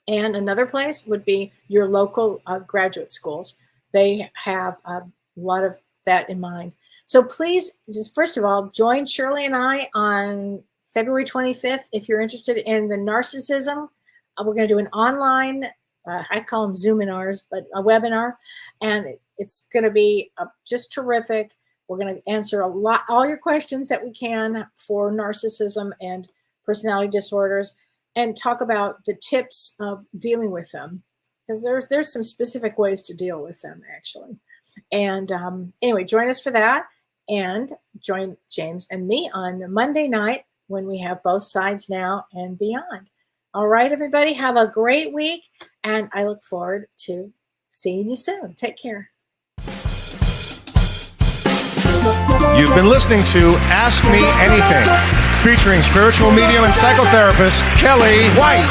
And another place would be your local graduate schools. They have a lot of that in mind. So please, just first of all, join Shirley and I on February 25th. If you're interested in the narcissism, we're going to do an online, I call them Zoominars, but a webinar. And it's going to be just terrific. We're going to answer all your questions that we can for narcissism and personality disorders, and talk about the tips of dealing with them, because there's some specific ways to deal with them, actually. And anyway, join us for that, and join James and me on Monday night when we have Both Sides Now and Beyond. All right, everybody, have a great week, and I look forward to seeing you soon. Take care. You've been listening to Ask Me Anything, featuring spiritual medium and psychotherapist Kellee White.